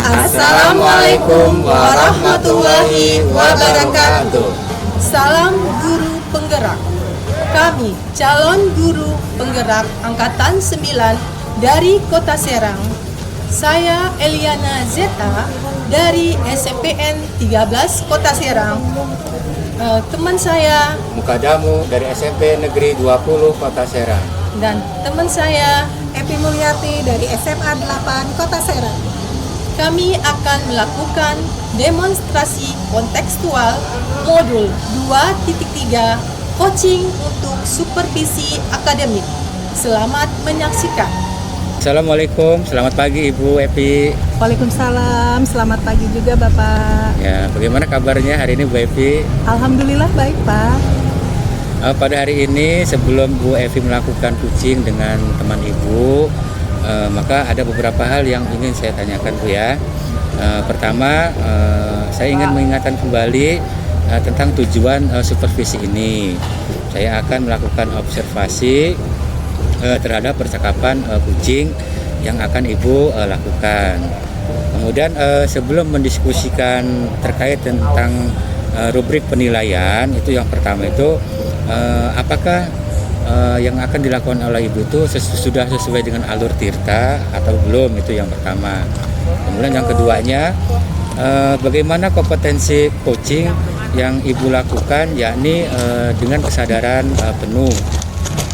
Assalamualaikum warahmatullahi wabarakatuh. Salam guru penggerak. Kami calon guru penggerak angkatan 9 dari Kota Serang. Saya Eliana Zeta dari SMPN 13 Kota Serang. Teman saya Mukadamu dari SMP Negeri 20 Kota Serang. dan teman saya Epi Mulyati dari SMA 8 Kota Serang. kami akan melakukan demonstrasi kontekstual modul 2.3 coaching untuk supervisi akademik. Selamat menyaksikan. Assalamualaikum, selamat pagi Ibu Epi. Waalaikumsalam, selamat pagi juga Bapak. Ya, bagaimana kabarnya hari ini Bu Epi? Alhamdulillah baik Pak. Pada hari ini sebelum Bu Evi melakukan coaching dengan teman Ibu, maka ada beberapa hal yang ingin saya tanyakan Bu ya. Pertama, saya ingin mengingatkan kembali tentang tujuan supervisi ini. Saya akan melakukan observasi terhadap percakapan coaching yang akan Ibu lakukan. Kemudian sebelum mendiskusikan terkait tentang rubrik penilaian, itu yang pertama itu apakah yang akan dilakukan oleh Ibu itu sudah sesuai dengan alur tirta atau belum, itu yang pertama. Kemudian yang keduanya, bagaimana kompetensi coaching yang Ibu lakukan, yakni dengan kesadaran penuh,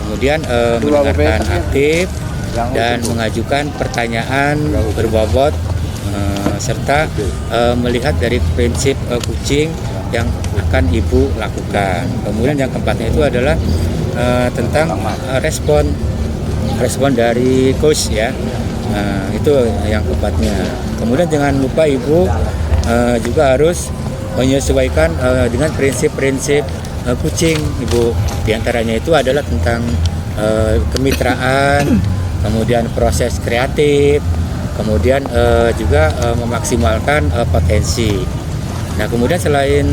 kemudian mendengarkan aktif dan mengajukan pertanyaan berbobot, serta melihat dari prinsip coaching yang akan Ibu lakukan. Kemudian yang keempatnya itu adalah tentang respon dari coach ya. Itu yang keempatnya. Kemudian jangan lupa Ibu juga harus menyesuaikan dengan prinsip-prinsip coaching Ibu. Di antaranya itu adalah tentang kemitraan, kemudian proses kreatif, kemudian juga memaksimalkan potensi. Nah, kemudian selain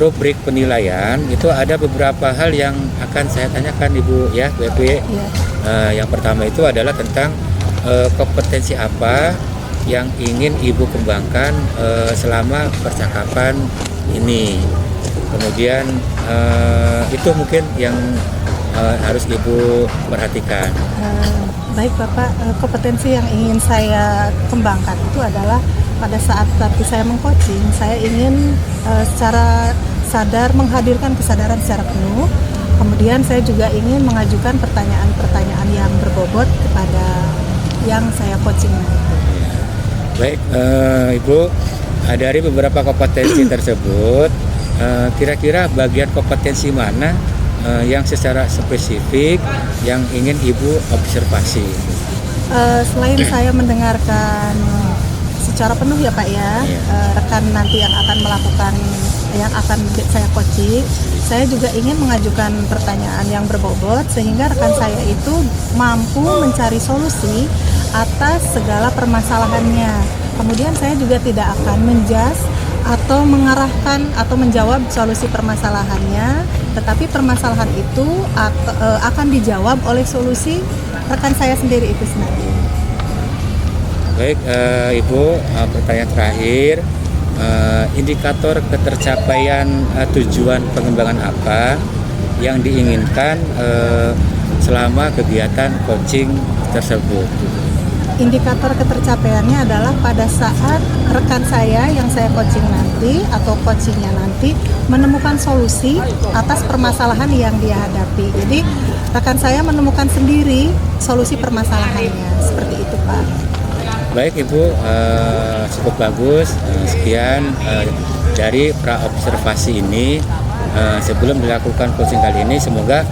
rubrik penilaian, itu ada beberapa hal yang akan saya tanyakan Ibu ya, Bu Epi. Yang pertama itu adalah tentang kompetensi apa yang ingin Ibu kembangkan selama percakapan ini. Kemudian itu mungkin yang harus Ibu perhatikan. Baik Bapak, kompetensi yang ingin saya kembangkan itu adalah pada saat nanti saya mengcoaching, saya ingin secara sadar menghadirkan kesadaran secara penuh. Kemudian saya juga ingin mengajukan pertanyaan-pertanyaan yang berbobot kepada yang saya coaching. Baik, Ibu, dari beberapa kompetensi tersebut, kira-kira bagian kompetensi mana yang secara spesifik yang ingin Ibu observasi? Selain saya mendengarkan secara penuh ya Pak ya, rekan nanti yang akan melakukan, yang akan saya coaching, saya juga ingin mengajukan pertanyaan yang berbobot sehingga rekan saya itu mampu mencari solusi atas segala permasalahannya. Kemudian saya juga tidak akan menjudge atau mengarahkan atau menjawab solusi permasalahannya, tetapi permasalahan itu akan dijawab oleh solusi rekan saya sendiri itu sendiri. Baik, Ibu, pertanyaan terakhir, indikator ketercapaian tujuan pengembangan apa yang diinginkan selama kegiatan coaching tersebut? Indikator ketercapaiannya adalah pada saat rekan saya yang saya coaching nanti atau coachingnya nanti menemukan solusi atas permasalahan yang dia hadapi. Jadi rekan saya menemukan sendiri solusi permasalahannya, seperti itu Pak. Baik Ibu, cukup bagus. Sekian dari pra-observasi ini. Sebelum dilakukan coaching kali ini, semoga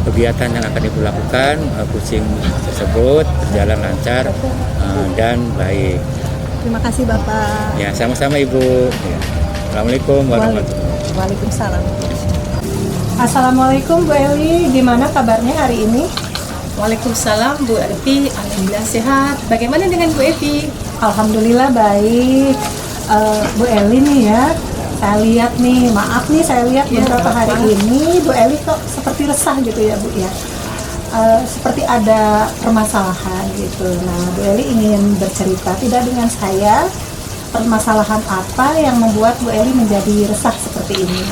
kegiatan yang akan Ibu lakukan, coaching tersebut berjalan lancar dan baik. Terima kasih Bapak. Ya, sama-sama Ibu. Assalamualaikum warahmatullahi wabarakatuh. Waalaikumsalam. Assalamualaikum Bu Eli, gimana kabarnya hari ini? Waalaikumsalam Bu Evi, alhamdulillah sehat. Bagaimana dengan Bu Evi? Alhamdulillah baik. Bu Eli nih ya, saya lihat nih, maaf nih saya lihat beberapa hari ini Bu Eli kok seperti resah gitu ya Bu ya. seperti ada permasalahan gitu. Nah, Bu Eli ingin bercerita tidak dengan saya permasalahan apa yang membuat Bu Eli menjadi resah seperti ini.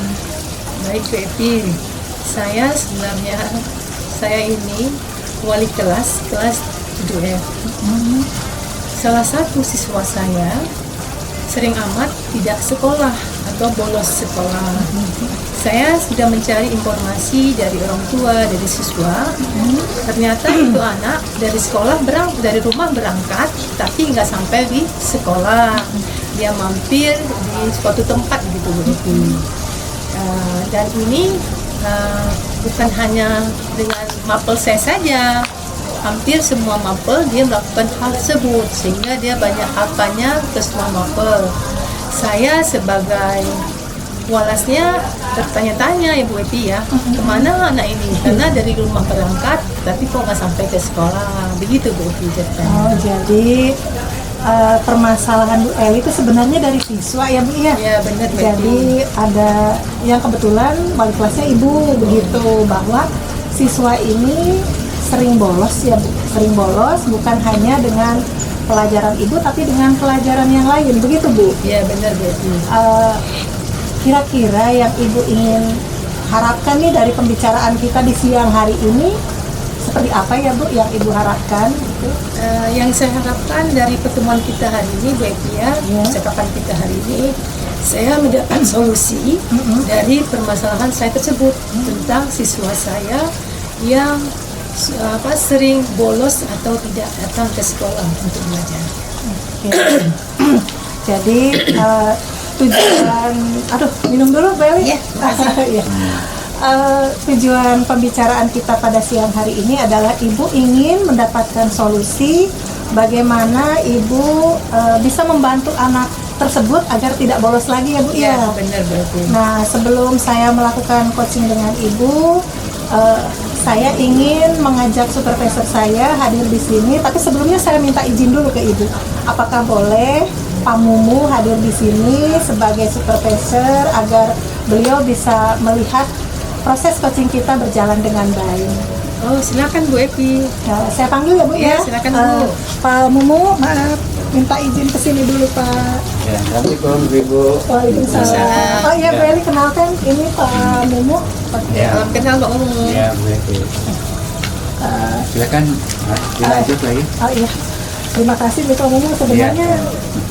Baik Bu Evi, saya sebenarnya ini wali kelas 7F. Salah satu siswa saya sering amat tidak sekolah atau bolos sekolah. Saya sudah mencari informasi dari orang tua, dari siswa. Ternyata itu anak dari dari rumah berangkat, tapi nggak sampai di sekolah. Dia mampir di suatu tempat gitu. Dan ini bukan hanya dengan mapel saya saja. Hampir semua mapel dia melakukan hal tersebut, sehingga dia banyak hafalnya ke semua mapel. Saya sebagai walasnya bertanya-tanya ya Bu Evi ya, kemana anak ini? Karena dari rumah berangkat, tapi kok nggak sampai ke sekolah, begitu Bu Evi ceritanya. Oh, jadi permasalahan Bu Eli itu sebenarnya dari siswa ya Bu ya? Ya benar Bu Evi. Jadi ada yang kebetulan wali kelasnya Ibu begitu, bahwa siswa ini sering bolos ya Bu, sering bolos bukan hanya dengan pelajaran Ibu tapi dengan pelajaran yang lain, begitu Bu? Ya benar Bu Evi. Kira-kira yang Ibu ingin harapkan nih dari pembicaraan kita di siang hari ini seperti apa ya Bu yang Ibu harapkan? Yang saya harapkan dari pertemuan kita hari ini Bu Evi ya, percakapan kita hari ini, saya mendapat solusi dari permasalahan saya tersebut tentang siswa saya yang sering bolos atau tidak datang ke sekolah untuk belajar. Jadi tujuan, minum dulu Bu Eli. Ya, makasih. Tujuan pembicaraan kita pada siang hari ini adalah Ibu ingin mendapatkan solusi bagaimana Ibu bisa membantu anak tersebut agar tidak bolos lagi ya Bu Ya, ya. benar Bu Evi. Nah, sebelum saya melakukan coaching dengan Ibu, saya ingin mengajak supervisor saya hadir di sini. Tapi sebelumnya saya minta izin dulu ke Ibu. Apakah boleh Pak Mumu hadir di sini sebagai supervisor agar beliau bisa melihat proses coaching kita berjalan dengan baik? Oh, silakan Bu Evi. Ya, saya panggil ya Bu Ya, ya. silakan, Bu. Pak Mumu, maaf, minta izin ke sini dulu Pak. Ya, Assalamualaikum Ibu. Waalaikumsalam. Oh iya, Bu Eli, kenalkan ini Pak Mumu. Ya. Salam kenal Pak Mumu. Ya, Bu Evi. Silakan dilanjut lagi. Oh iya, terima kasih Pak Mumu. Sebenarnya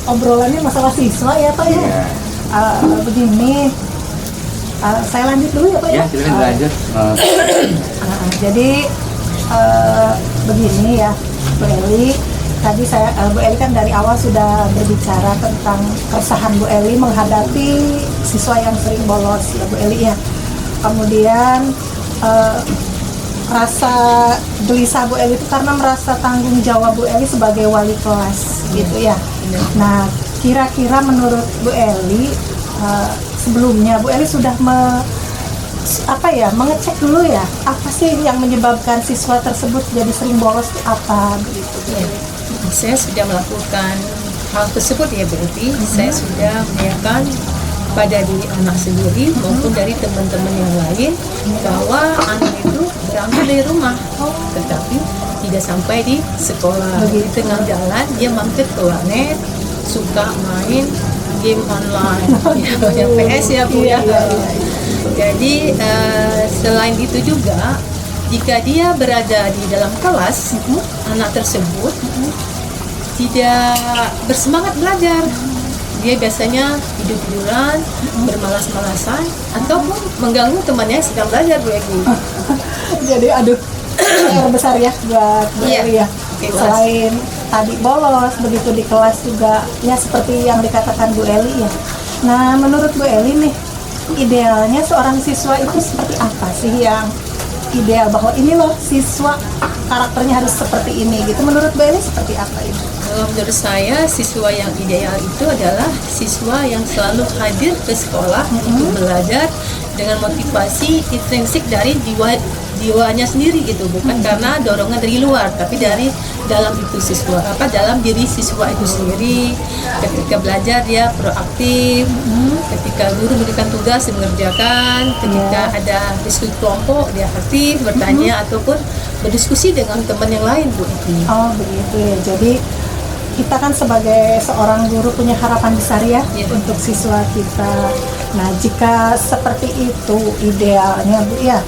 obrolannya masalah siswa ya Pak ya. Ya. Begini, saya lanjut dulu ya Pak ya. Ya, silakan dilanjut. Jadi begini ya Bu Eli. Tadi Bu Eli kan dari awal sudah berbicara tentang keresahan Bu Eli menghadapi siswa yang sering bolos ya Bu Eli ya. Kemudian rasa gelisah Bu Eli itu karena merasa tanggung jawab Bu Eli sebagai wali kelas gitu ya. Nah, kira-kira menurut Bu Eli sebelumnya Bu Eli sudah mengecek dulu ya apa sih yang menyebabkan siswa tersebut jadi sering bolos itu apa begitu Bu Eli? Saya sudah melakukan hal tersebut ya Bu Evi. Saya sudah menanyakan pada diri anak sendiri maupun dari teman-teman yang lain bahwa anak itu berangkat dari rumah, tetapi tidak sampai di sekolah. Di tengah jalan dia mampir ke warnet, suka main game online, yang PS ya Bu ya. Jadi selain itu juga jika dia berada di dalam kelas, anak tersebut tidak bersemangat belajar. Dia biasanya tidur-tiduran, bermalas-malasan, ataupun mengganggu temannya yang sedang belajar Bu Evi. Jadi PR besar ya buat Bu Eli ya. Selain tadi bolos, begitu di kelas juga ya seperti yang dikatakan Bu Eli ya. Nah, menurut Bu Eli nih, idealnya seorang siswa itu seperti apa sih yang ideal, bahwa ini loh siswa karakternya harus seperti ini gitu? Menurut Bu Eli seperti apa itu? Kalau menurut saya siswa yang ideal itu adalah siswa yang selalu hadir ke sekolah untuk belajar dengan motivasi intrinsik dari jiwanya sendiri gitu, bukan karena dorongan dari luar, tapi dari dalam itu siswa, dalam diri siswa itu sendiri. Ketika belajar dia proaktif, ketika guru memberikan tugas dia mengerjakan, ketika ada diskusi kelompok dia aktif bertanya ataupun berdiskusi dengan teman yang lain, Bu Evi. Oh begitu ya. Jadi kita kan sebagai seorang guru punya harapan besar ya Iya. untuk siswa kita. Nah jika seperti itu idealnya Bu ya,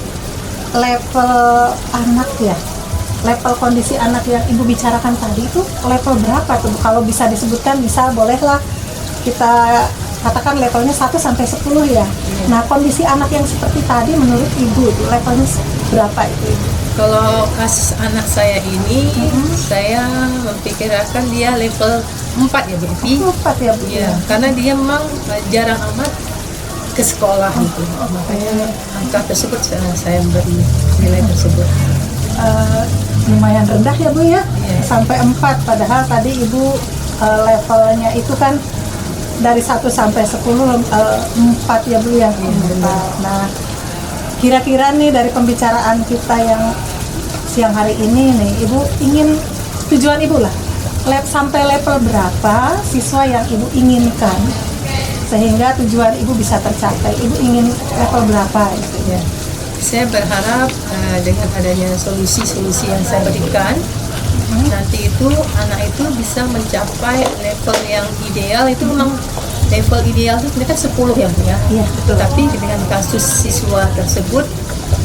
level anak ya, level kondisi anak yang Ibu bicarakan tadi itu level berapa tuh Bu? Kalau bisa disebutkan, bisa bolehlah kita katakan levelnya 1 sampai 10 ya. Nah kondisi anak yang seperti tadi menurut Ibu levelnya berapa itu Ibu? Kalau kasus anak saya ini, saya memperkirakan dia level 4 ya, Bu Evi. 4 ya Bu? Ya, karena dia memang jarang amat ke sekolah gitu. Makanya angka tersebut saya beri nilai tersebut. Lumayan rendah ya Bu ya, Iya. sampai 4, padahal tadi Ibu levelnya itu kan dari 1 sampai 10 4 ya Bu ya. benar. Nah kira-kira nih dari pembicaraan kita yang siang hari ini nih, Ibu ingin, tujuan Ibu lah sampai level berapa siswa yang Ibu inginkan sehingga tujuan Ibu bisa tercapai. Ibu ingin level berapa gitu ya? Ya. Saya berharap dengan adanya solusi-solusi yang saya berikan, nanti itu anak itu bisa mencapai level yang ideal. Itu memang level ideal itu kan 10 ya Bu ya. Iya, betul. Tapi dengan kasus siswa tersebut,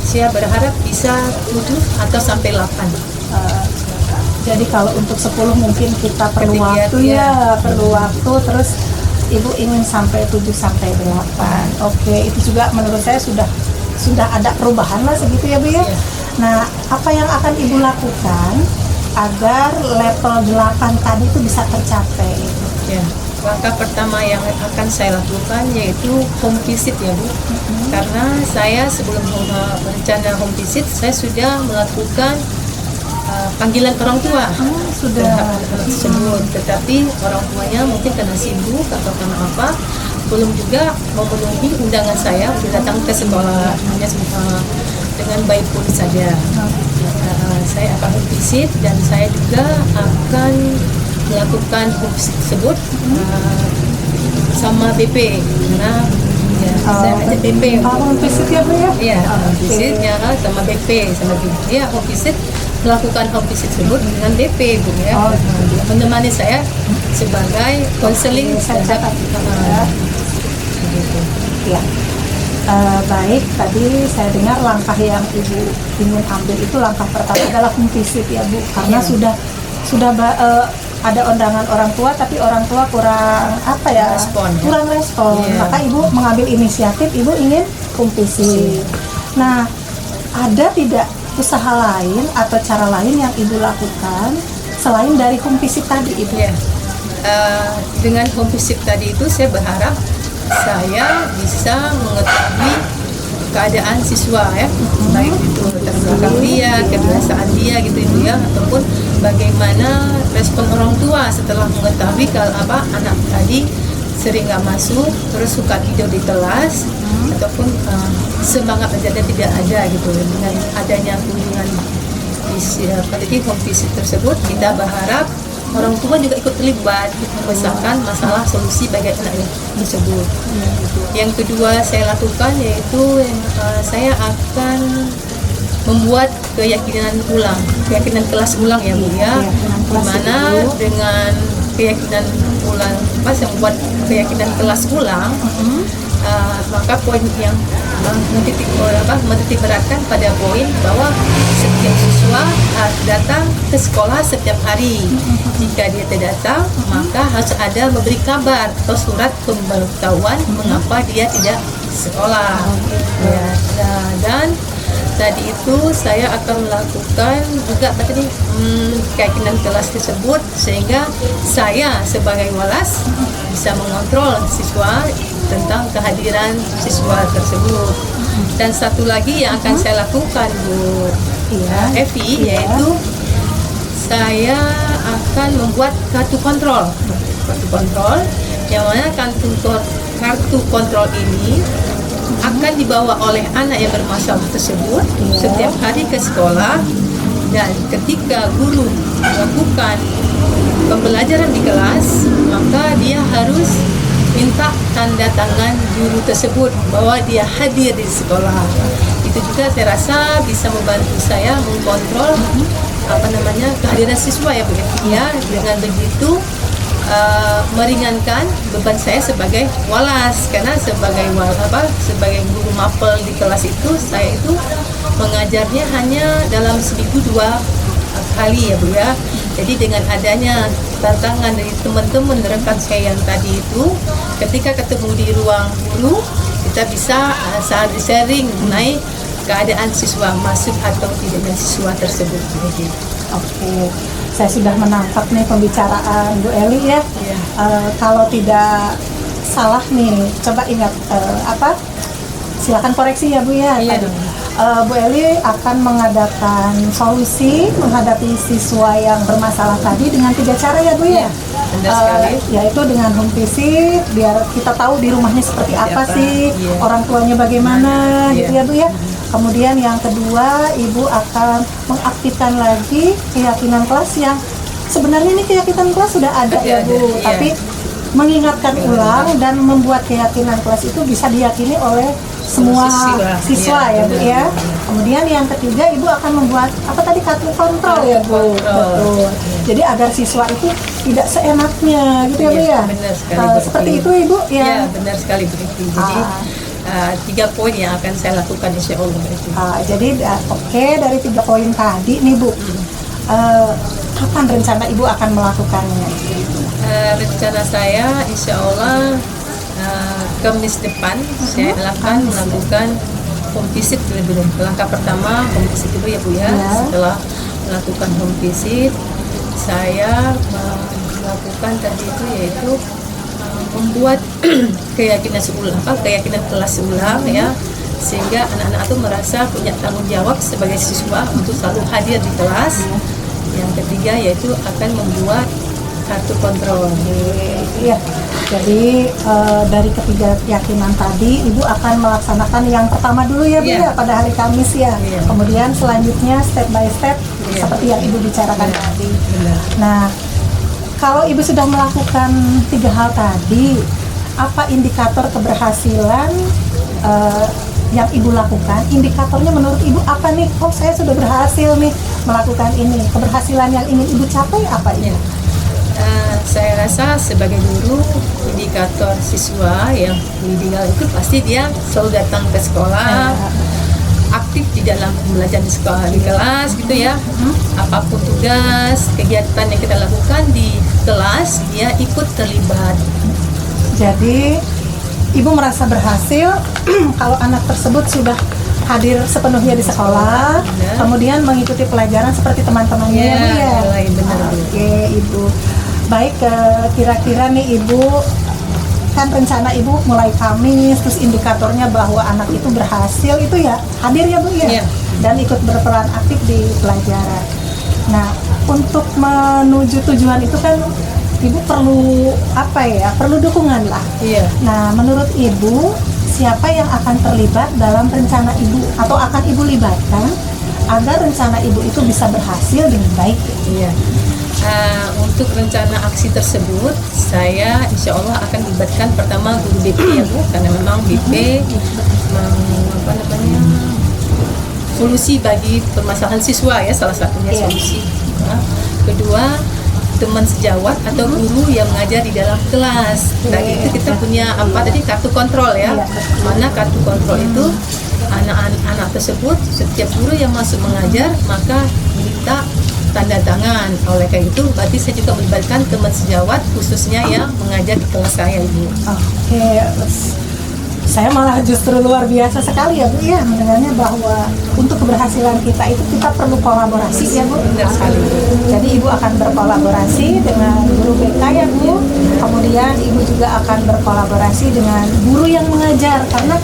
saya berharap bisa 7 atau sampai 8. Jadi kalau untuk 10 mungkin kita perlu Ketinggian, waktu ya, perlu waktu. Terus Ibu ingin sampai 7 sampai 8. Oke, itu juga menurut saya sudah ada perubahan lah segitu ya Bu ya. Iya. Nah, apa yang akan Ibu lakukan agar level 8 tadi itu bisa tercapai? Ya, langkah pertama yang akan saya lakukan yaitu home visit ya Bu. Karena saya sebelum rencana home visit, saya sudah melakukan panggilan orang tua Sudah. terhadap anak tersebut. Tetapi orang tuanya mungkin karena sibuk atau karena apa, belum juga memenuhi undangan saya untuk datang ke sekolah, hanya dengan by phone saja. Saya akan home visit dan saya juga akan melakukan home visit tersebut sama BP, karena ya, saya ada BP Home visit ya Bu ya? Iya, home Oke. visit ya sama BP, sama dia home visit, melakukan home visit tersebut dengan BP Bu ya. Oh, Dia menemani saya sebagai konseling Saya terhadap catat ya. gitu. Ya. Baik, tadi saya dengar langkah yang Ibu ingin ambil itu langkah pertama adalah home visit ya Bu, karena Iya. sudah ada undangan orang tua tapi orang tua kurang apa ya, Respon, ya. kurang respon. Iya. Maka Ibu mengambil inisiatif, Ibu ingin home visit. Nah, ada tidak usaha lain atau cara lain yang Ibu lakukan selain dari home visit tadi Ibu? Ya. Dengan home visit tadi itu saya berharap saya bisa mengetahui keadaan siswa ya, baik itu latar belakang dia, kebiasaan dia gitu itu ya, ataupun bagaimana respon orang tua setelah mengetahui kalau apa anak tadi sering nggak masuk, terus suka tidur di kelas, ataupun semangat belajarnya tidak ada gitu. Dengan adanya kunjungan di home visit tersebut, kita berharap orang tua juga ikut terlibat membesarkan masalah solusi bagi anaknya tersebut. Yang kedua saya lakukan yaitu saya akan membuat keyakinan kelas ulang ya Bu ya, di mana dengan keyakinan ulang saya membuat keyakinan kelas ulang, maka poin yang menitik beratkan pada poin bahwa setiap siswa harus datang ke sekolah setiap hari. Jika dia tidak datang, maka harus ada memberi kabar atau surat pemberitahuan mengapa dia tidak sekolah. Ya, dan tadi itu saya akan melakukan juga keyakinan kelas tersebut sehingga saya sebagai walas bisa mengontrol siswa tentang kehadiran siswa tersebut. Dan satu lagi yang akan saya lakukan Bu Evi, yaitu saya akan membuat kartu kontrol yang mana kartu kontrol ini akan dibawa oleh anak yang bermasalah tersebut setiap hari ke sekolah, dan ketika guru melakukan pembelajaran di kelas maka dia harus minta tanda tangan guru tersebut bahwa dia hadir di sekolah. Itu juga saya rasa bisa membantu saya mengkontrol kehadiran siswa ya Bu. Ya, dengan begitu meringankan beban saya sebagai walas, karena sebagai guru mapel di kelas itu saya itu mengajarnya hanya dalam seminggu 2 kali ya Bu ya. Jadi dengan adanya tantangan dari teman-teman rekan saya yang tadi itu, ketika ketemu di ruang guru kita bisa saling sharing mengenai keadaan siswa masuk atau tidaknya siswa tersebut. Oke, saya sudah menangkap nih pembicaraan Bu Eli ya. Iya. Kalau tidak salah nih, coba ingat silakan koreksi ya Bu ya. Iya. Tadi. Bu Eli akan mengadakan solusi menghadapi siswa yang bermasalah tadi dengan 3 cara ya Bu ya. Benar sekali. Yaitu dengan home visit, biar kita tahu di rumahnya seperti apa sih, Iya. orang tuanya bagaimana Iya. gitu ya Bu ya. Kemudian yang kedua, Ibu akan mengaktifkan lagi keyakinan kelas yang sebenarnya ini keyakinan kelas sudah ada ya Bu, Iya. tapi mengingatkan ulang dan membuat keyakinan kelas itu bisa diyakini oleh semua siswa Iya, ya Bu benar. ya. Kemudian yang ketiga, Ibu akan membuat kartu kontrol ya Bu. Betul. Jadi agar siswa itu tidak seenaknya gitu ya Bu Iya, ya. benar sekali, Bu. Seperti itu Ibu ya. Ya, benar sekali Bu. Jadi 3 poin yang akan saya lakukan insya Allah. Jadi oke, dari 3 poin tadi nih Bu, kapan rencana Ibu akan melakukannya? Rencana saya insya Allah Kamis depan saya akan melakukan home visit terlebih dahulu. Langkah pertama home visit dulu ya Bu ya. Setelah melakukan home visit, saya melakukan tadi itu yaitu membuat keyakinan kelas ulang ya, sehingga anak-anak itu merasa punya tanggung jawab sebagai siswa untuk selalu hadir di kelas. Yang ketiga yaitu akan membuat kartu kontrol. Iya. Jadi dari ketiga keyakinan tadi, Ibu akan melaksanakan yang pertama dulu ya Bu ya, pada hari Kamis ya. Kemudian selanjutnya step by step seperti yang Ibu bicarakan tadi. Benar. Nah, kalau Ibu sudah melakukan 3 hal tadi, apa indikator keberhasilan yang Ibu lakukan? Indikatornya menurut Ibu apa nih? Oh, saya sudah berhasil nih melakukan ini. Keberhasilan yang ingin Ibu capai apa ini? Saya rasa sebagai guru, indikator siswa yang ideal itu pasti dia selalu datang ke sekolah, aktif di dalam pembelajaran di sekolah, di kelas gitu ya. Apapun tugas, kegiatan yang kita lakukan di kelas, dia ikut terlibat. Jadi Ibu merasa berhasil kalau anak tersebut sudah hadir sepenuhnya di sekolah, kemudian mengikuti pelajaran seperti teman-temannya ya Bu ya. Benar. Oke Ibu. Baik, kira-kira nih Ibu, kan rencana Ibu mulai Kamis, terus indikatornya bahwa anak itu berhasil itu ya hadir ya Bu ya, Iya. dan ikut berperan aktif di pelajaran. Nah, untuk menuju tujuan itu kan Ibu perlu perlu dukungan lah. Iya. Nah, menurut Ibu, siapa yang akan terlibat dalam rencana Ibu atau akan Ibu libatkan agar rencana Ibu itu bisa berhasil dengan baik? Iya. Untuk rencana aksi tersebut, saya insya Allah akan libatkan pertama guru BP ya Bu, karena memang BP solusi bagi permasalahan siswa ya, salah satunya solusi. Kedua, teman sejawat atau guru yang mengajar di dalam kelas. Tadi itu kita punya kartu kontrol ya. Mana kartu kontrol itu anak-anak tersebut, setiap guru yang masuk mengajar maka minta tanda tangan. Oleh karena itu berarti saya juga melibatkan teman sejawat khususnya yang mengajar di kelas saya Ibu. Oke, saya malah justru luar biasa sekali ya Bu ya mendengarnya bahwa untuk keberhasilan kita itu kita perlu kolaborasi ya Bu. Benar sekali. Jadi Ibu akan berkolaborasi dengan guru BK ya Bu. Kemudian Ibu juga akan berkolaborasi dengan guru yang mengajar karena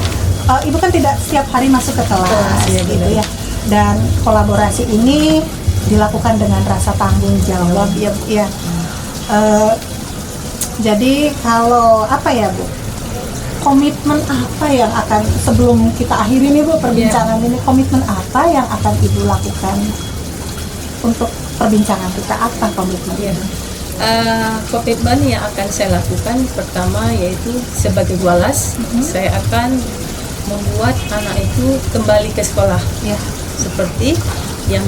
Ibu kan tidak setiap hari masuk ke kelas gitu ya. Dan kolaborasi ini dilakukan dengan rasa tanggung jawab ya Bu ya. Jadi kalau Bu, komitmen apa yang akan, sebelum kita akhiri nih Bu perbincangan ini, komitmen apa yang akan Ibu lakukan untuk perbincangan kita? Apa komitmen? komitmen yang akan saya lakukan pertama yaitu sebagai walas, saya akan membuat anak itu kembali ke sekolah, Ya. seperti yang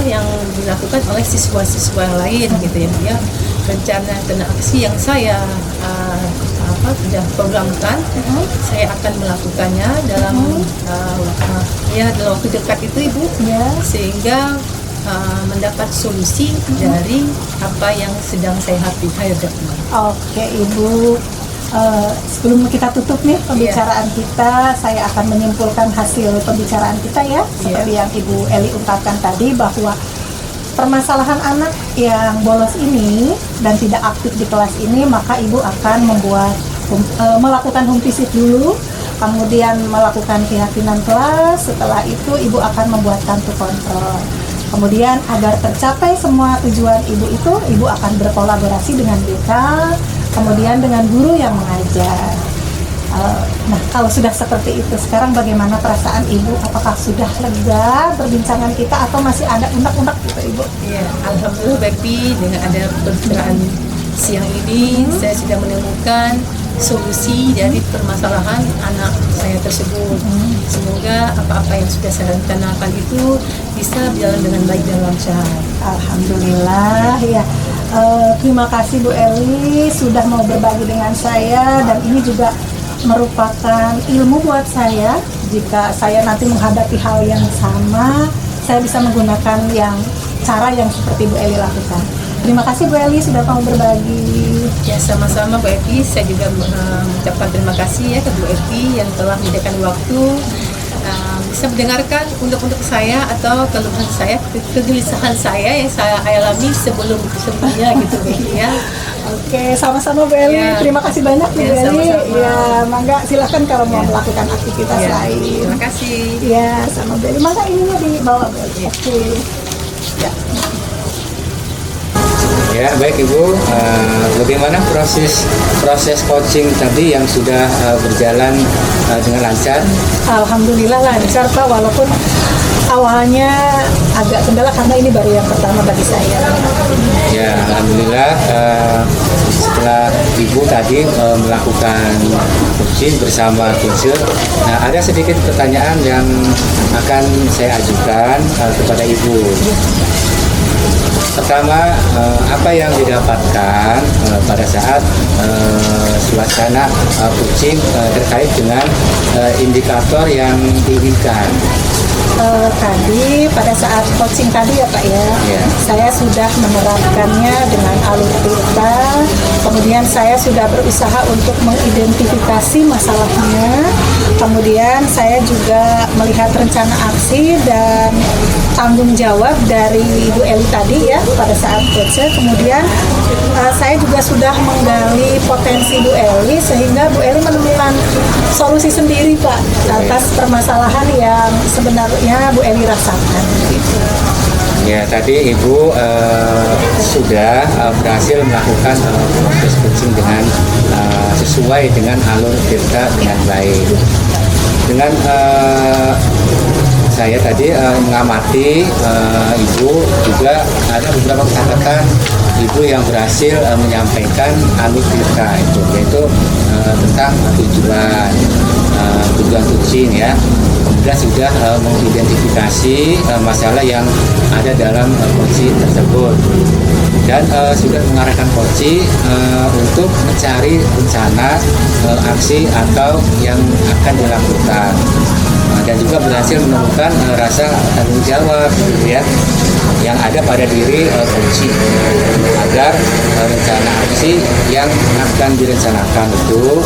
yang dilakukan oleh siswa-siswa lain gitu ya. Rencana dan aksi yang saya sudah programkan, saya akan melakukannya dalam dalam waktu dekat itu Ibu, Ya. sehingga mendapat solusi dari apa yang sedang saya hadapi. Oke Ibu, sebelum kita tutup nih pembicaraan kita, saya akan menyimpulkan hasil pembicaraan kita ya, seperti yang Ibu Eli ungkapkan tadi, bahwa permasalahan anak yang bolos ini dan tidak aktif di kelas ini, maka Ibu akan melakukan home visit dulu, kemudian melakukan keyakinan kelas. Setelah itu Ibu akan membuat kartu kontrol. Kemudian agar tercapai semua tujuan Ibu itu, Ibu akan berkolaborasi dengan BK, kemudian dengan guru yang mengajar. Nah, kalau sudah seperti itu, sekarang bagaimana perasaan Ibu? Apakah sudah lega perbincangan kita atau masih ada unek-unek gitu Ibu? Ya, alhamdulillah Baby, dengan ada pembicaraan siang ini, saya sudah menemukan solusi dari permasalahan anak saya tersebut. Semoga apa-apa yang sudah saya rencanakan itu bisa berjalan dengan baik dan lancar. Alhamdulillah ya. Terima kasih Bu Eli sudah mau berbagi dengan saya, dan ini juga merupakan ilmu buat saya. Jika saya nanti menghadapi hal yang sama, saya bisa menggunakan cara yang seperti Bu Eli lakukan. Terima kasih Bu Eli sudah mau berbagi. Ya, sama-sama Bu Evi. Saya juga mengucapkan terima kasih ya ke Bu Evi yang telah menyediakan waktu bisa mendengarkan untuk saya atau keluhan saya, kegelisahan saya yang saya alami sebelumnya gitu ya. Oke, sama-sama Bu Eli. Ya. Terima kasih banyak Bu Ya, Eli. sama-sama. Ya, mangga silakan kalau mau melakukan aktivitas Ya, lain. terima kasih. Ya, sama Bu Eli. Mangga ininya dibawa Bu Eli. Oke. Ya. Ya, baik Ibu. Bagaimana proses coaching tadi yang sudah berjalan dengan lancar? Alhamdulillah lancar Pak, walaupun awalnya agak kendala karena ini baru yang pertama bagi saya. Ya, alhamdulillah setelah Ibu tadi melakukan coaching bersama coach, nah ada sedikit pertanyaan yang akan saya ajukan kepada Ibu. Pertama, apa yang didapatkan pada saat suasana coaching terkait dengan indikator yang diinginkan? Tadi pada saat coaching tadi ya Pak ya, saya sudah menerapkannya dengan alur cerita, kemudian saya sudah berusaha untuk mengidentifikasi masalahnya, kemudian saya juga melihat rencana aksi dan tanggung jawab dari Ibu Eli tadi ya pada saat coaching, kemudian saya juga sudah menggali potensi Bu Eli sehingga Bu Eli menemukan solusi sendiri Pak atas permasalahan yang sebenarnya Bu Eli rasakan gitu. Ya, tadi Ibu sudah berhasil melakukan proses coaching dengan sesuai dengan alur cerita dengan baik. Dengan saya tadi mengamati Ibu juga ada beberapa catatan Ibu yang berhasil menyampaikan alur cerita itu, yaitu tentang tujuan coaching ya. Kemudian sudah mengidentifikasi masalah yang ada dalam coaching tersebut, dan sudah mengarahkan coaching untuk mencari rencana aksi atau yang akan dilakukan, dan juga berhasil menemukan rasa tanggung jawab gitu ya yang ada pada diri coaching agar rencana aksi yang akan direncanakan itu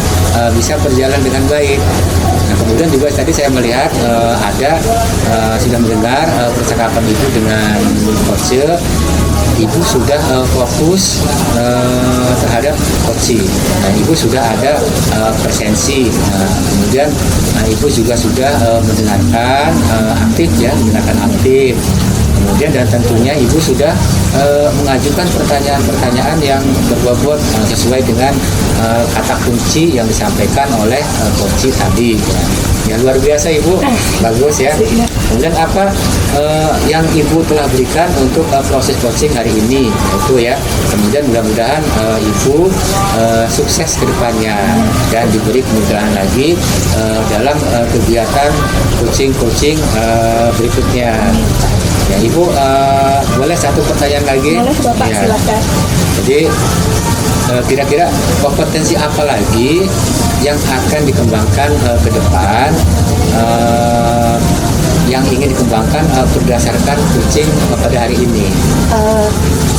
bisa berjalan dengan baik. Nah, kemudian juga tadi saya melihat sudah mendengar percakapan Ibu dengan coach. Ibu sudah fokus terhadap coaching. Nah, Ibu sudah ada presensi. Kemudian Ibu juga sudah mendengarkan mendengarkan aktif. Kemudian dan tentunya Ibu sudah mengajukan pertanyaan-pertanyaan yang berbobot sesuai dengan kata kunci yang disampaikan oleh coach tadi. Ya, luar biasa Ibu, bagus ya. Kemudian apa yang Ibu telah berikan untuk proses coaching hari ini itu ya. Kemudian mudah-mudahan Ibu sukses ke depannya dan diberi kemudahan lagi dalam kegiatan coaching berikutnya. Ya Ibu, boleh satu pertanyaan lagi? Boleh Bapak, Ya. silakan. Jadi kira-kira kompetensi apa lagi yang akan dikembangkan ke depan yang ingin dikembangkan berdasarkan coaching pada hari ini?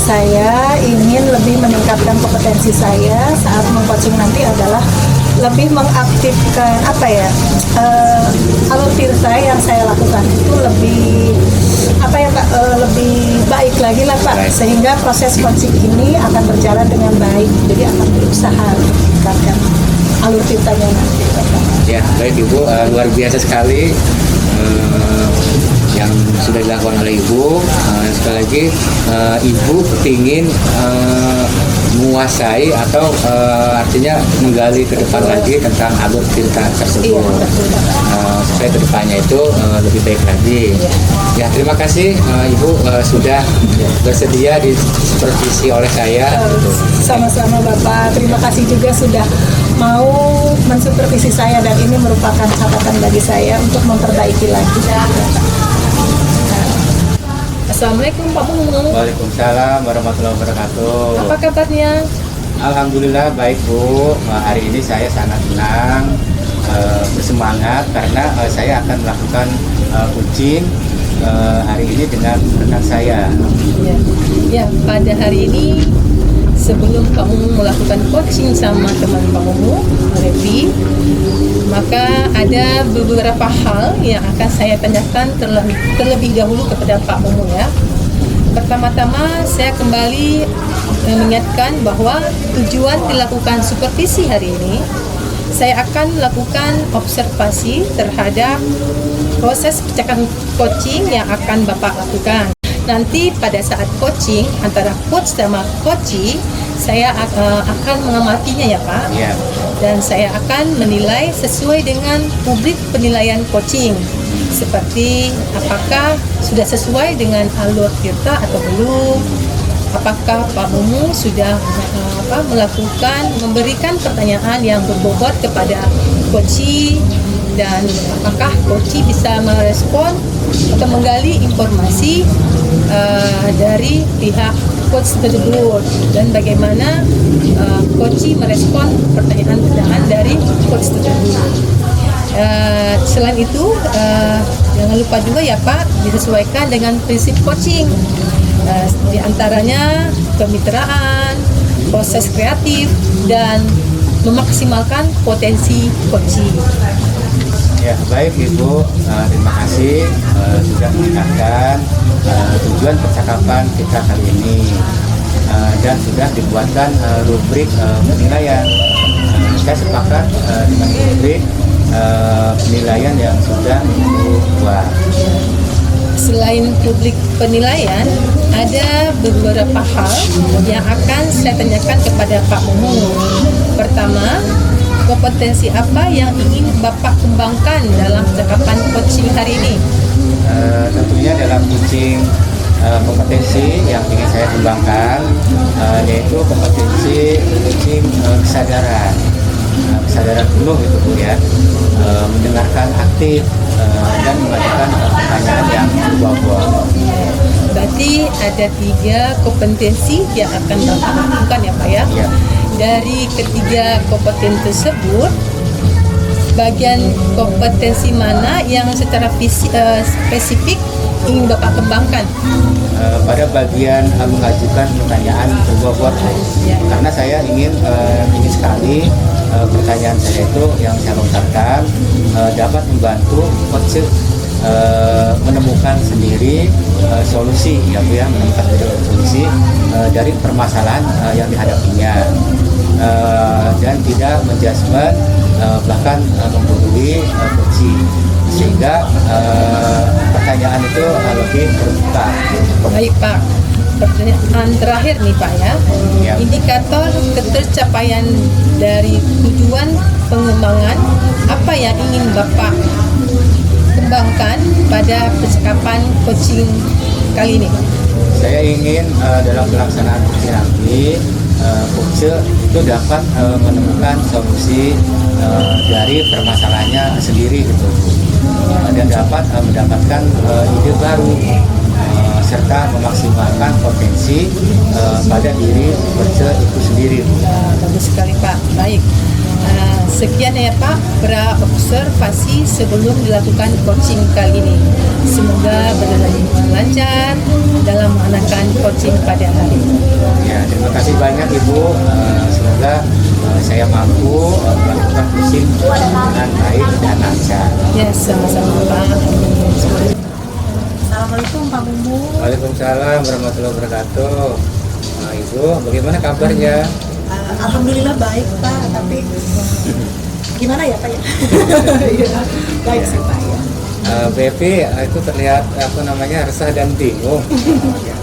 Saya ingin lebih meningkatkan kompetensi saya saat meng-coaching nanti adalah lebih mengaktifkan alur tirta yang saya lakukan itu lebih lebih baik lagi lah Pak, Baik. sehingga proses coaching ini akan berjalan dengan baik, jadi akan berusaha meningkatkan alur tirtanya nanti Bapak. Ya, baik Ibu, luar biasa sekali yang sudah dilakukan oleh Ibu. Sekali lagi, Ibu ingin menguasai atau artinya menggali ke depan lagi tentang alur tirta tersebut. Iya, betul Bapak. Supaya kedepannya itu lebih baik lagi. Ya, terima kasih Ibu sudah bersedia disupervisi oleh saya. Sama-sama Bapak, terima kasih juga sudah mau mensupervisi saya dan ini merupakan catatan bagi saya untuk memperbaiki lagi. Assalamualaikum Pak Mumu. Waalaikumsalam warahmatullahi wabarakatuh. Apa kabarnya? Alhamdulillah baik Bu. Hari ini saya sangat senang, bersemangat karena saya akan melakukan coaching hari ini dengan rekan saya. Ya, pada hari ini sebelum kamu melakukan coaching sama teman kamu, Revi, maka ada beberapa hal yang akan saya tanyakan terlebih dahulu kepada Pak Mumu ya. Pertama-tama saya kembali mengingatkan bahwa tujuan dilakukan supervisi hari ini, saya akan melakukan observasi terhadap proses percakapan coaching yang akan Bapak lakukan. Nanti pada saat coaching antara coach sama coachee, saya akan mengamatinya ya Pak. Ya. Dan saya akan menilai sesuai dengan publik penilaian coaching, seperti apakah sudah sesuai dengan alur tirta atau belum, apakah Pak Mumu sudah memberikan pertanyaan yang berbobot kepada coachee, dan apakah coachee bisa merespon atau menggali informasi dari pihak coach tersebut, dan bagaimana coachee merespon pertanyaan-pertanyaan dari coach tersebut. Selain itu, jangan lupa juga ya Pak, disesuaikan dengan prinsip coaching, di antaranya kemitraan, proses kreatif, dan memaksimalkan potensi coaching. Ya, baik Ibu, terima kasih sudah mengingatkan tujuan percakapan kita kali ini dan sudah dibuatkan rubrik penilaian. Saya sepakat dengan rubrik penilaian yang sudah Ibu buat. Selain publik penilaian, ada beberapa hal yang akan saya tanyakan kepada Pak Mumu. Pertama, kompetensi apa yang ingin Bapak kembangkan dalam percakapan coaching hari ini? Tentunya dalam coaching kompetensi yang ingin saya kembangkan yaitu kompetensi coaching kesadaran penuh itu Bu ya, mendengarkan aktif dan mengajukan pertanyaan yang berbobot. Berarti ada 3 kompetensi yang akan Bapak lakukan ya Pak ya? Ya. Dari ketiga kompetensi tersebut, bagian kompetensi mana yang secara spesifik ingin Bapak kembangkan? Pada bagian mengajukan pertanyaan berbobot, karena saya ingin sekali pertanyaan saya itu yang saya lontarkan dapat membantu coach menemukan sendiri solusi ya Bu ya, menemukan solusi dari permasalahan yang dihadapinya, dan tidak menjudgment bahkan menggurui coaching, sehingga pertanyaan itu lebih terbuka. Baik Pak, pertanyaan terakhir nih Pak ya. Ya. Indikator ketercapaian dari tujuan pengembangan apa yang ingin Bapak sumbangkan pada percakapan coaching kali ini? Saya ingin dalam pelaksanaan coaching nanti coach itu dapat menemukan solusi dari permasalahannya sendiri gitu Bu. Dan dapat mendapatkan ide baru serta memaksimalkan potensi pada diri coach itu sendiri Bu. Bagus sekali Pak. Baik. Sekian ya Pak berobservasi sebelum dilakukan coaching kali ini. Semoga berjalan lancar dalam melaksanakan coaching pada hari ini. Ya, terima kasih banyak Ibu. Semoga saya mampu melakukan coaching dengan baik dan lancar. Ya, sama-sama Pak. Assalamualaikum Pak Bumbu. Waalaikumsalam warahmatullahi wabarakatuh. Ibu, bagaimana kabarnya? Alhamdulillah baik Pak, tapi gimana ya Pak ya? Iya, baik sih Pak ya. Bevi itu terlihat resah dan bingung.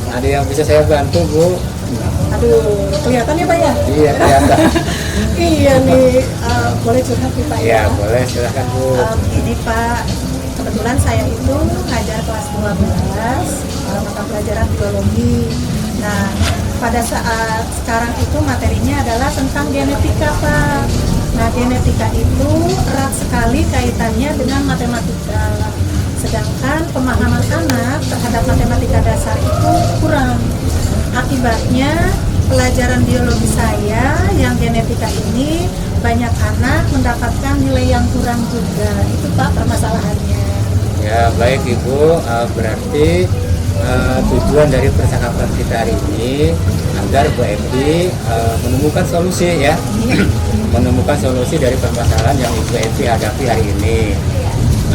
Ada yang bisa saya bantu Bu? Aduh, kelihatan ya Pak ya? Iya kelihatan. Iya nih, boleh curhat nih Pak Ya ya? boleh silakan Bu. Ini Pak, kebetulan saya itu ngajar kelas 12 mata pelajaran biologi. Nah, pada saat sekarang itu materinya adalah tentang genetika Pak. Nah, genetika itu erat sekali kaitannya dengan matematika. Sedangkan pemahaman anak terhadap matematika dasar itu kurang. Akibatnya pelajaran biologi saya yang genetika ini banyak anak mendapatkan nilai yang kurang juga. Itu Pak permasalahannya. Ya baik Ibu, berarti tujuan dari percakapan kita hari ini agar Bu Evi menemukan solusi ya, menemukan solusi dari permasalahan yang Ibu Evi hadapi hari ini.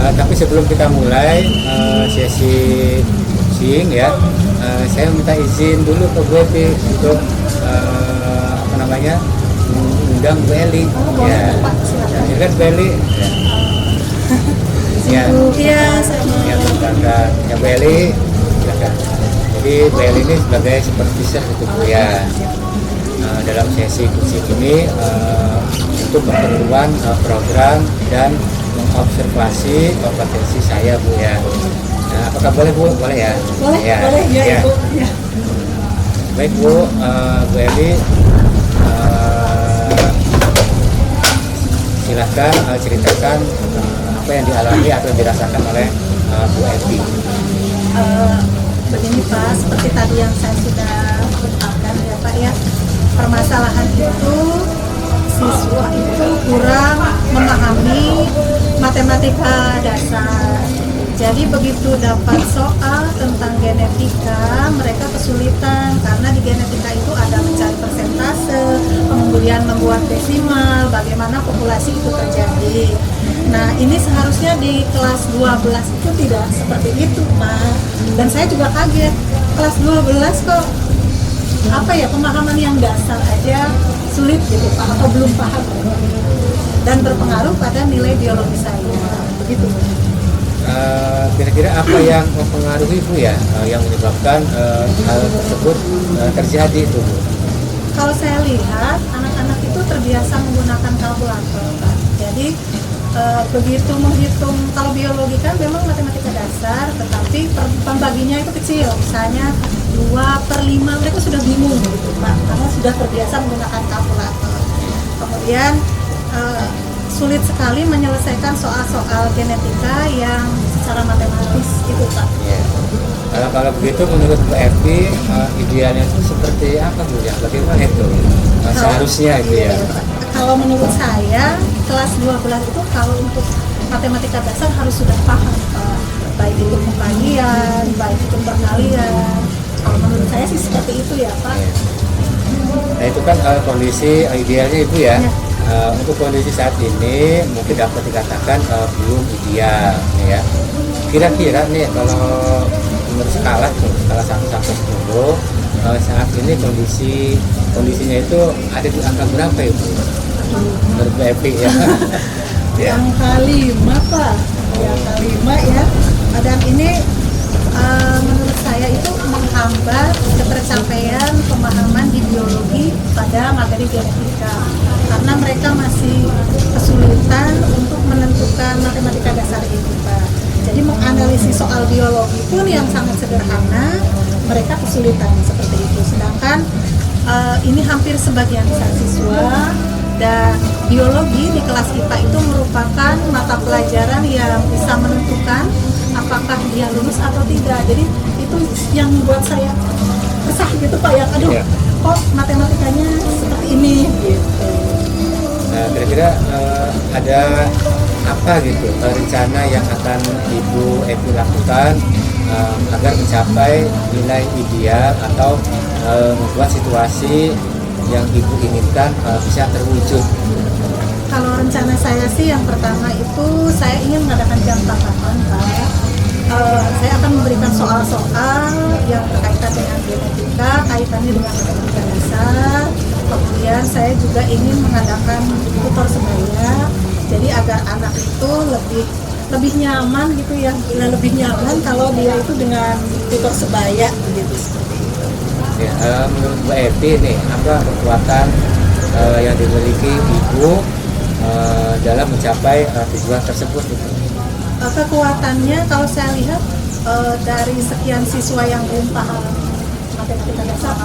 Tapi sebelum kita mulai sesi coaching ya, saya minta izin dulu ke Bu Evi untuk undang Bu Eli. Ya, silakan Bu Eli. Ya, ya, ya Bu Eli. Jadi Bu Eli ini sebagai supervisor gitu Bu ya. Dalam sesi coaching ini untuk keperluan program dan mengobservasi kompetensi saya Bu ya. Nah, apakah boleh Bu? Boleh ya? Boleh, ya, boleh ya, ya. Ibu. Ya. Baik Bu, Bu Eli silahkan ceritakan apa yang dialami atau dirasakan oleh Bu Evi. Begini Pak, seperti tadi yang saya sudah ungkapkan ya Pak ya, permasalahan itu siswa itu kurang memahami matematika dasar. Jadi begitu dapat soal tentang genetika, mereka kesulitan karena di genetika itu ada mencari persentase, kemudian membuat desimal, bagaimana populasi itu terjadi. Nah, ini seharusnya di kelas 12 itu tidak seperti itu, Pak. Dan saya juga kaget, kelas 12 kok pemahaman yang dasar aja sulit gitu Pak, atau belum paham. Dan berpengaruh pada nilai biologi saya. Begitu. Kira-kira apa yang mempengaruhi Bu ya, yang menyebabkan hal tersebut terjadi itu Bu? Kalau saya lihat anak-anak itu terbiasa menggunakan kalkulator Pak. Jadi begitu menghitung, kalau biologi kan memang matematika dasar, tetapi pembaginya itu kecil, misalnya 2/5, mereka sudah bingung gitu Pak, karena sudah terbiasa menggunakan kalkulator. Kemudian sulit sekali menyelesaikan soal-soal genetika yang secara matematis itu Pak. Ya. Kalau begitu menurut Bu Evi idealnya itu seperti apa Bu ya? Bagaimana itu? Seharusnya itu ya. Kalau menurut saya kelas 12 itu kalau untuk matematika dasar harus sudah paham Pak. Baik itu pembagian, baik itu perkalian. Kalau menurut saya sih seperti itu ya Pak. Ya. Nah itu kan kondisi idealnya Ibu ya. Ya. Untuk kondisi saat ini mungkin dapat dikatakan belum ideal ya. Kira-kira nih kalau menurut skala 1 sampai 10 saat ini kondisinya itu ada di angka berapa Ibu? Menurut Bu Evi ya. Ya. Angka 5 Pak. Angka 5 ya. Dan ini menurut saya itu menghambat ketercapaian pemahaman di biologi pada materi genetika, karena mereka masih kesulitan untuk menentukan matematika dasar itu Pak. Jadi biologi pun yang sangat sederhana mereka kesulitan seperti itu. Sedangkan ini hampir sebagian besar siswa, dan biologi di kelas IPA itu merupakan mata pelajaran yang bisa menentukan apakah dia lulus atau tidak. Jadi itu yang membuat saya resah gitu Pak ya, aduh kok matematikanya seperti ini gitu. Nah, kira-kira ada apa gitu rencana yang akan Ibu Evi lakukan agar mencapai nilai ideal atau membuat situasi yang Ibu inginkan bisa terwujud? Kalau rencana saya sih yang pertama itu saya ingin mengadakan jam tatapan Pak. Saya akan memberikan soal-soal yang berkaitan dengan genetika, kaitannya dengan matematika dasar. Kemudian saya juga ingin mengadakan tutor sebaya, jadi agar anak itu lebih nyaman gitu ya, lebih nyaman kalau dia itu dengan tutor sebaya gitu, seperti itu. Ya, menurut Bu Evi nih, apa kekuatan yang dimiliki Ibu dalam mencapai tujuan tersebut gitu? Kekuatannya kalau saya lihat dari sekian siswa yang belum paham matematika dasar,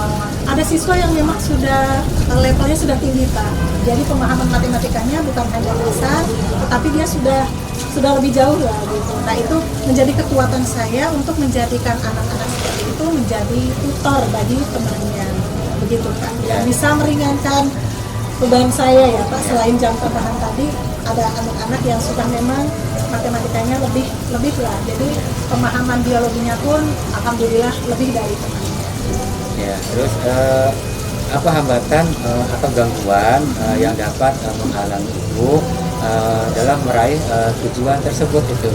ada siswa yang memang sudah levelnya sudah tinggi Pak. Jadi pemahaman matematikanya bukan hanya dasar, tetapi dia sudah lebih jauh lah gitu. Nah itu menjadi kekuatan saya untuk menjadikan anak-anak seperti itu menjadi tutor bagi temannya, begitu Pak. Yang bisa meringankan beban saya ya Pak. Selain jam tambahan tadi, ada anak-anak yang sudah memang matematikanya lebih lah. Jadi pemahaman biologinya pun alhamdulillah lebih dari temannya. Ya, terus apa hambatan atau gangguan yang dapat menghalangi Ibu dalam meraih tujuan tersebut itu?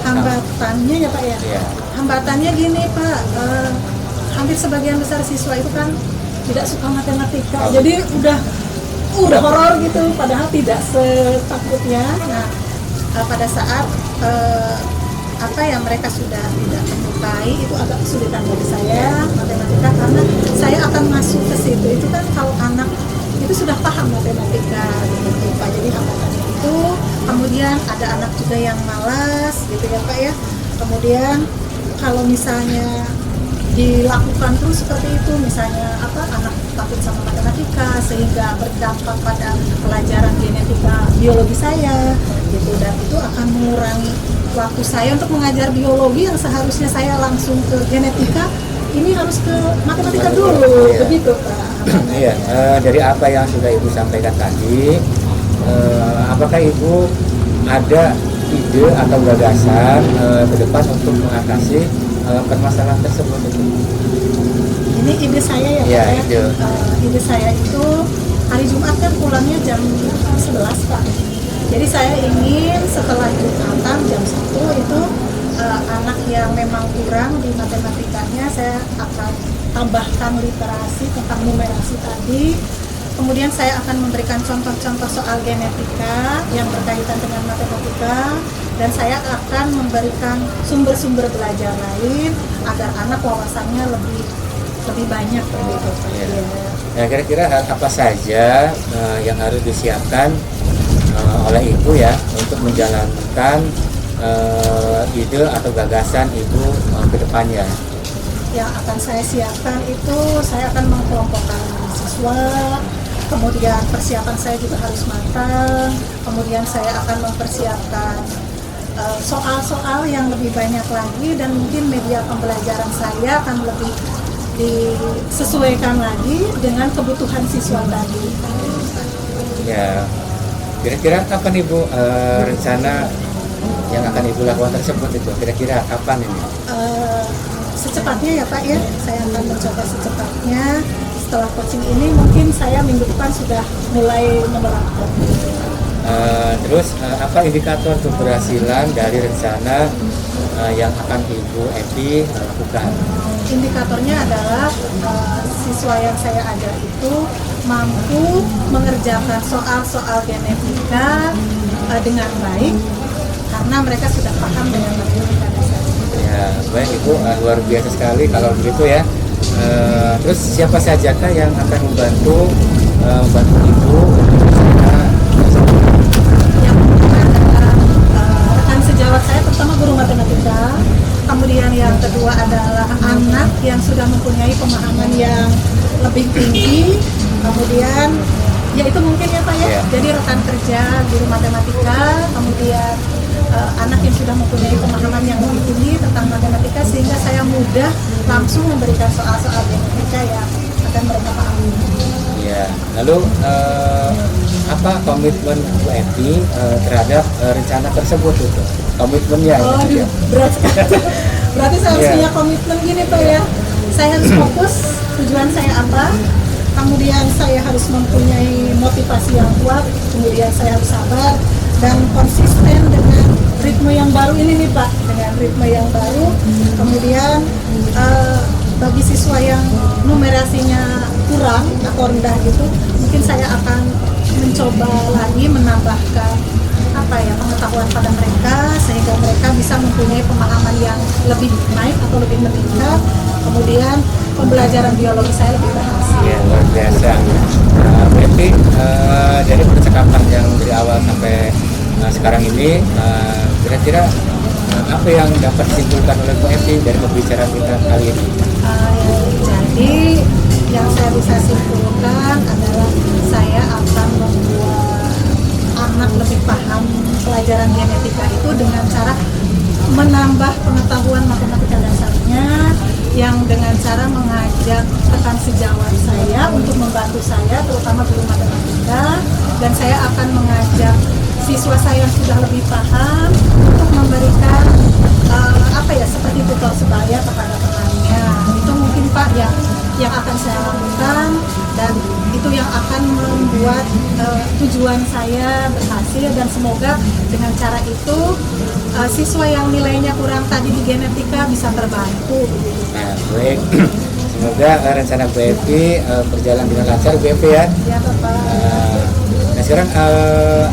Hambatannya ya Pak ya? Ya. Hambatannya gini Pak, hampir sebagian besar siswa itu kan tidak suka matematika, jadi udah horor gitu, padahal tidak setakutnya. Nah, pada saat mereka sudah tidak menyukai, itu agak kesulitan bagi saya matematika, karena saya akan masuk ke situ. Itu kan kalau anak itu sudah paham matematika gitu Pak, jadi hambatannya itu. Kemudian ada anak juga yang malas gitu ya Pak ya. Kemudian kalau misalnya dilakukan terus seperti itu, misalnya anak takut sama matematika sehingga berdampak pada pelajaran genetika biologi saya gitu, dan itu akan mengurangi waktu saya untuk mengajar biologi yang seharusnya saya langsung ke genetika, ini harus ke matematika dulu, begitu Pak. Iya, dari apa yang sudah Ibu sampaikan tadi, apakah Ibu ada ide atau gagasan ke depan untuk mengatasi permasalahan tersebut itu? Ini ide saya ya Pak ya. Ide saya itu hari Jumat kan pulangnya jam 11 Pak. Jadi saya ingin setelah Jumatan jam 1 itu anak yang memang kurang di matematikanya saya akan tambahkan literasi tentang numerasi tadi. Kemudian saya akan memberikan contoh-contoh soal genetika yang berkaitan dengan matematika, dan saya akan memberikan sumber-sumber belajar lain agar anak wawasannya lebih banyak begitu. Nah, kira-kira apa saja yang harus disiapkan oleh Ibu ya untuk menjalankan ide atau gagasan Ibu ke depannya? Yang akan saya siapkan itu, saya akan mengkelompokkan siswa, kemudian persiapan saya juga harus matang, kemudian saya akan mempersiapkan soal-soal yang lebih banyak lagi, dan mungkin media pembelajaran saya akan lebih disesuaikan lagi dengan kebutuhan siswa tadi. Ya, kira-kira kapan Ibu rencana yang akan Ibu lakukan tersebut itu? Kira-kira kapan ini? Secepatnya ya Pak ya, saya akan mencoba secepatnya. Setelah coaching ini mungkin saya minggu depan sudah mulai menerapkan. Terus apa indikator keberhasilan dari rencana yang akan Ibu Evi lakukan? Indikatornya adalah siswa yang saya ajar itu mampu mengerjakan soal-soal genetika dengan baik karena mereka sudah paham dengan matematika dasar. Ya, baik Ibu, luar biasa sekali kalau begitu ya. Terus siapa sajakah yang akan membantu Ibu untuk rencana tersebut? Yang pertama adalah rekan sejawat saya, terutama guru matematika. rekan kerja guru matematika, kemudian anak yang sudah mempunyai pemahaman yang lebih tinggi tentang matematika, sehingga saya mudah langsung memberikan soal-soal geometrika yang akan mereka pahami. Ya, lalu apa komitmen Bu Evi terhadap rencana tersebut itu? Komitmennya Oh, gitu ya. berat sekali. Berarti saya harus Iya. punya komitmen gini Pak ya. Saya harus fokus tujuan saya apa, kemudian saya harus mempunyai motivasi yang kuat, kemudian saya harus sabar dan konsisten dengan ritme yang baru ini nih Pak, dengan ritme yang baru. Kemudian bagi siswa yang numerasinya kurang atau rendah gitu, mungkin saya akan mencoba lagi menambahkan pengetahuan pada mereka sehingga mereka bisa mempunyai pemahaman yang lebih naik atau lebih meningkat. Kemudian pembelajaran biologi saya lebih berhasil. Ya, luar biasa. Bu Evi, dari percakapan yang dari awal sampai sekarang ini, kira-kira apa yang dapat disimpulkan oleh Bu Evi dari pembicaraan kita kali ini? Jadi yang saya bisa simpulkan adalah saya akan membuat anak lebih paham pelajaran genetika itu dengan cara menambah pengetahuan matematika dasarnya, yang dengan cara mengajak rekan sejawat saya untuk membantu saya, terutama guru matematika, dan saya akan mengajak siswa saya yang sudah lebih paham untuk memberikan seperti tutor sebaya kepada temannya. Itu mungkin Pak yang akan saya lakukan, dan itu yang akan membuat tujuan saya berhasil, dan semoga dengan cara itu siswa yang nilainya kurang tadi di genetika bisa terbantu. Nah, baik. Semoga rencana Bu Evi berjalan dengan lancar, Bu Evi ya. Ya Bapak. Nah sekarang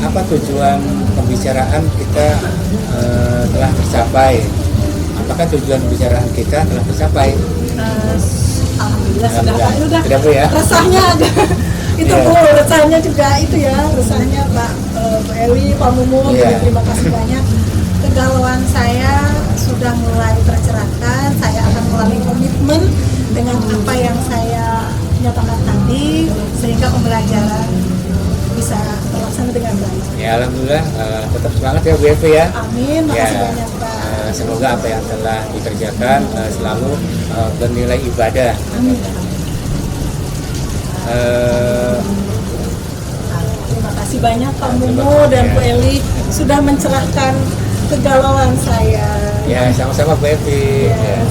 apa tujuan pembicaraan kita telah tercapai? Apakah tujuan pembicaraan kita telah tercapai? Alhamdulillah Alhamdulillah. Sudah, Bu ya. Resahnya ada. Itu Iya. Bu, resahnya juga itu ya, resahnya Pak Bu Ewi, Pak Mumu, Iya. terima kasih banyak. Kegalauan saya sudah mulai tercerahkan. Saya akan melalui komitmen dengan apa yang saya nyatakan tadi, sehingga pembelajaran bisa terlaksana dengan baik. Ya alhamdulillah, tetap semangat ya Bu Evi ya. Amin, makasih banyak Pak. Semoga apa yang telah dikerjakan selalu bernilai ibadah. Amin. Terima kasih banyak Pak Mumu dan Bu Eli sudah mencerahkan kegalauan saya. Ya sama-sama Bu Evi. Ya.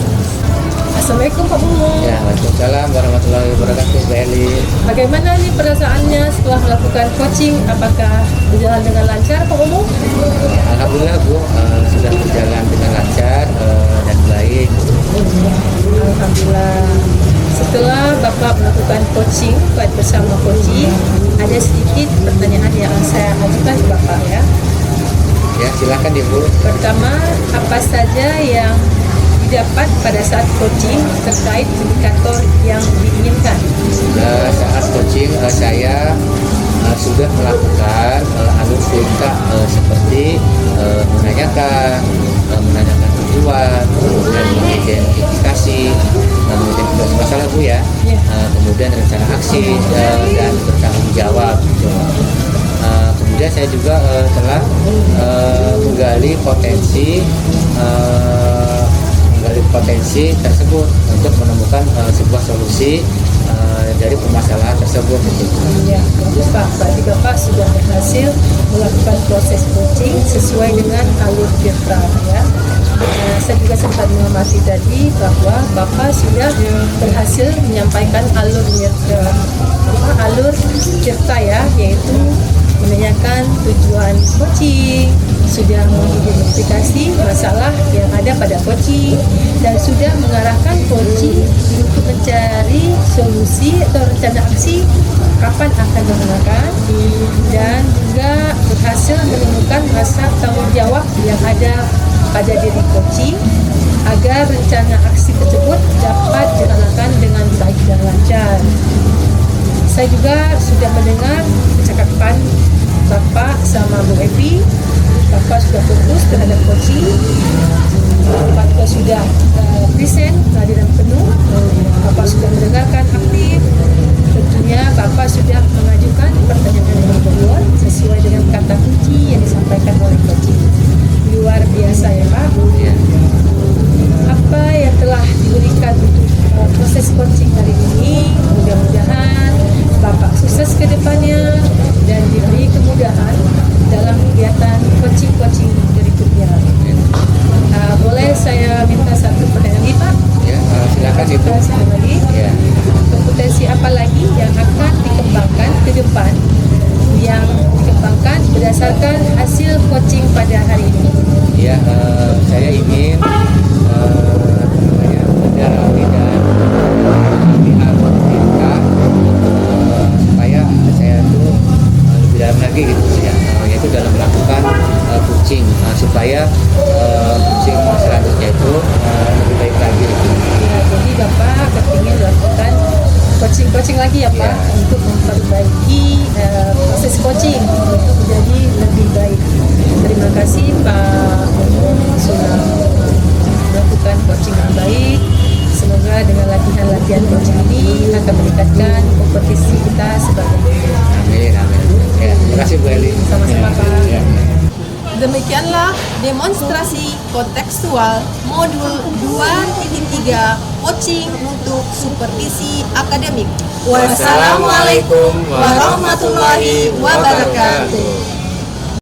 Assalamualaikum Pak Mumu. Ya, waalaikumsalam warahmatullahi wabarakatuh Bu Eli. Bagaimana nih perasaannya setelah melakukan coaching? Apakah berjalan dengan lancar Pak Mumu? Ya, alhamdulillah Bu, sudah berjalan dengan lancar dan baik. Alhamdulillah. Setelah Bapak melakukan coaching bersama coaching, ada sedikit pertanyaan yang saya ajukan ke Bapak ya. Ya silakan Ibu. Pertama, apa saja yang didapat pada saat coaching terkait indikator yang diinginkan? Saat coaching saya sudah melakukan alur cerita seperti menanyakan tujuan, kemudian mengidentifikasi, mengidentifikasi masalah Bu ya, kemudian rencana aksi dan bertanggung jawab. Kemudian saya juga telah menggali potensi tersebut untuk menemukan sebuah solusi dari permasalahan tersebut. Ya, bagus Pak. Berarti Bapak sudah berhasil melakukan proses coaching sesuai dengan alur Tirta ya. Saya juga sempat mengamati tadi bahwa Bapak sudah berhasil menyampaikan alur Tirta ya, yaitu menanyakan tujuan coaching, sudah mengidentifikasi masalah yang ada pada coaching, dan sudah mengarahkan coaching untuk mencari solusi atau rencana aksi kapan akan digunakan, dan juga berhasil menemukan rasa tanggung jawab yang ada pada diri coaching agar rencana aksi tersebut dapat dilaksanakan dengan baik dan lancar. Saya juga sudah mendengar percakapan Bapak sama Bu Evi. Bapak sudah fokus terhadap coaching. Bapak juga sudah present kehadiran penuh. Bapak sudah mendengarkan aktif. Tentunya Bapak sudah mengajukan pertanyaan yang berbuat sesuai biasa ya Pak. Ya. Apa yang telah diberikan untuk proses coaching hari ini, mudah-mudahan Bapak sukses ke depannya dan diberi kemudahan dalam kegiatan coaching berikutnya. Boleh saya minta satu pertanyaan lagi Pak? Ya, silakan Ibu. Satu lagi. Ya. Kompetensi apa lagi yang akan dikembangkan ke depan yang dikembangkan berdasarkan hasil coaching pada hari ini? Ya, saya ingin mendalami dan pihak pemerintah supaya saya tuh lebih dalam lagi gitu ya, yaitu dalam melakukan coaching supaya coaching selanjutnya itu lebih baik lagi. Ya, jadi Bapak kepingin melakukan coaching lagi ya Pak, untuk memperbaiki proses coaching untuk menjadi lebih baik. Terima kasih Pak sudah melakukan coaching yang baik. Semoga dengan latihan coaching ini akan meningkatkan kompetisi kita sebagai guru. Amin, amin. Ya, terima kasih Bu Eli. Sama-sama Pak. Ya. Demikianlah demonstrasi kontekstual modul 2.3 coaching untuk supervisi akademik. Wassalamualaikum warahmatullahi wabarakatuh.